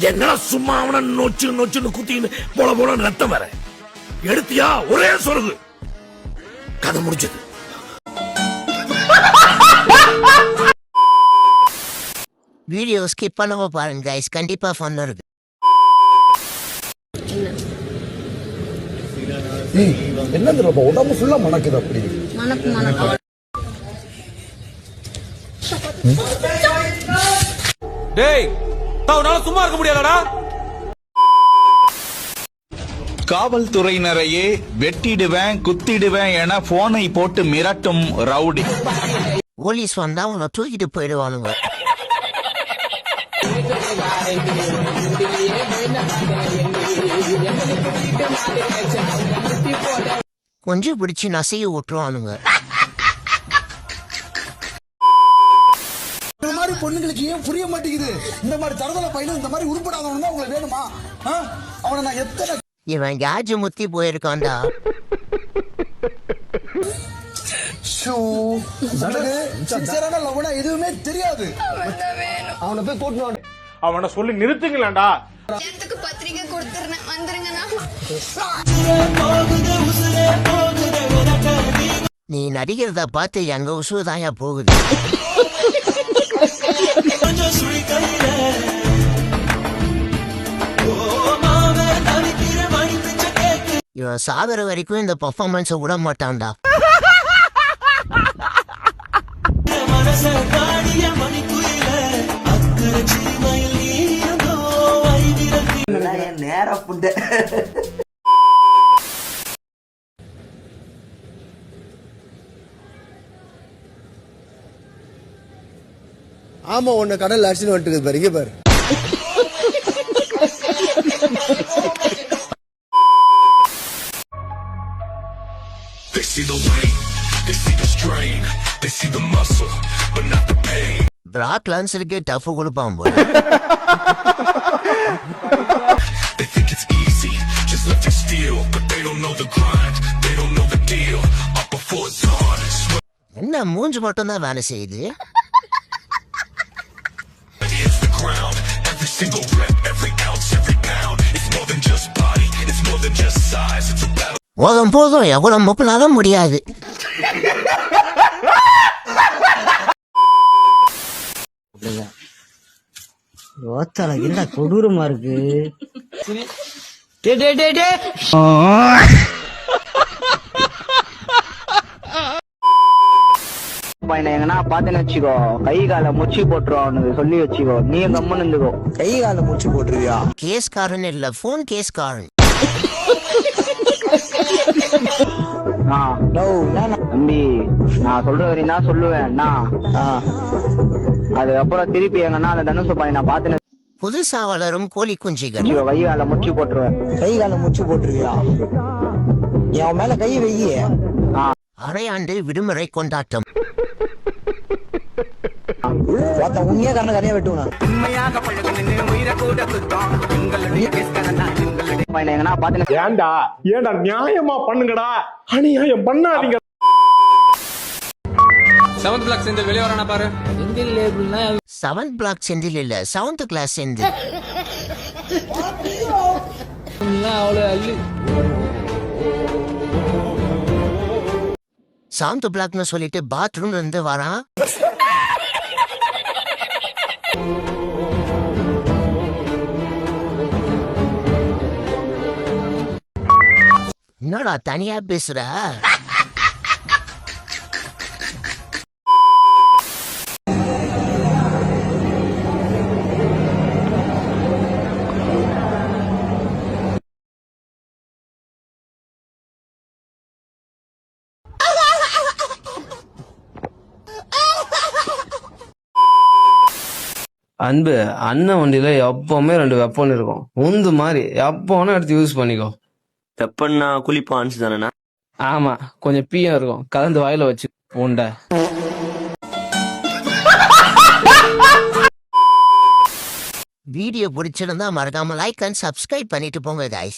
என்னடா சும்மா அவனை நொச்சுன்னு குத்தின்னு போல ரத்தம் வர எடுத்தியா ஒரே சொருகு கதை முடிஞ்சது. வீடியோ ஸ்கிப் பண்ணாம பாருங்க கைஸ், கண்டிப்பா ஃபன்னா இருக்கு. என்ன தெரியுமா உடம்பு ஃபுல்லா மணக்குது அப்படி மணக்கு டேய் தவனால சும்மா இருக்க முடியாதடா. காவல்துறையினரையே வெட்டிடுவேன் குத்திடுவேன் என போனை போட்டு மிரட்டும் ரவுடி. போலீஸ் வந்தா உன்னை தூக்கிட்டு போயிடுவானுங்க. கொஞ்சம் பிடிச்சு நசைய விட்டுருவானுங்க. இந்த மாதிரி பொண்ணுங்களுக்கு ஏன் புரிய மாட்டேங்குது? இந்த மாதிரி தரதல பையனும் இந்த மாதிரி உருப்படாதவன் தான் உங்களுக்கு வேணுமா? அவனை நான் எத்தனை இவன் காஜு முத்தி போயிருக்கான்டா. எதுவுமே தெரியாது. அவனை போய் கூட்டு அவனை சொல்லி நிறுத்துங்களேன்டா. பத்திரிக்கை கொடுத்துறேன் வந்துருங்கண்ணா. நீ நடிக்கிறத பார்த்து எங்க உசுதாயா போகுது. இவன் சாகர வரைக்கும் இந்த பர்ஃபார்மன்ஸை விட மாட்டான்டா. ஆமா உன்னை கடல் அடிச்சுன்னு வந்துட்டு பாரு, இங்க பாரு. They see the weight, they see the strain, they see the muscle, but not the pain. Brock லான்சருக்கு டஃப் கொடுப்பான் போல. They think it's easy, just lift and steal, but they don't know the grind, they don't know the deal. Up before it's on. என்ன மூஞ்சு மட்டும் தான் வேலை செய்யுது. It's the ground, every single rep, every ounce, every pound. It's more than just body, it's more than just size, it's a battle. போதும் போதும், எவ்வளவு முப்பினாலும் முடியாது. என்ன கொடூரமா இருக்கு. எங்கன்னா பாத்துன்னு வச்சுக்கோ, கை கால முச்சி போட்டுருவான் சொல்லி வச்சுக்கோ, நீ கம்மன்னு இருந்துக்கோ. கை கால முடிச்சு போட்டுருவியா? கேஸ்காரன் இல்ல, போன் கேஸ்காரன். தம்பி நான் சொல்ற வரையும் தான் சொல்லுவேன். அதுக்கப்புறம் திருப்பி எங்கன்னா அந்த தனுசு பாய் நான் பாத்துன்னு புதுசா வளரும் கோழி குஞ்சிகள். கை கால முச்சி போட்டுருவேன். கை கால முடிச்சு போட்டுருவியா? என் மேல கை வெய்ய. அரையாண்டு விடுமுறை கொண்டாட்டம். உண்மையா கண்ண கரையா வெட்டுவா. ஏண்டா ஏண்டா நியாயமா பண்ணுங்கடா, அநியாயம் பண்ணாதீங்க. 7th பிளாக் செந்தில் வெளிய வரானா பாரு. செந்தில் லேபிள்னா 7th பிளாக் செந்தில் இல்ல, 7th கிளாஸ் செந்தில். அவ்வளவு அள்ளி 7th பிளாக்னு சொல்லிட்டு பாத்ரூம்ல இருந்து வரான். என்னடா தனியா பேசுற? அன்பு அண்ணன் வண்டியில எப்பவுமே 2 வெப்பன் இருக்கும். உந்து மாதிரி எப்போனா எடுத்து யூஸ் பண்ணிக்கோ. வெப்பன்னா குளிப்பான்ஸ் தானேண்ணா? ஆமா, கொஞ்சம் பீயம் இருக்கும், கலந்து வாயில வச்சு உண்டை. வீடியோ பிடிச்சிருந்தா மறக்காம லைக் அண்ட் சப்ஸ்கிரைப் பண்ணிட்டு போங்க guys.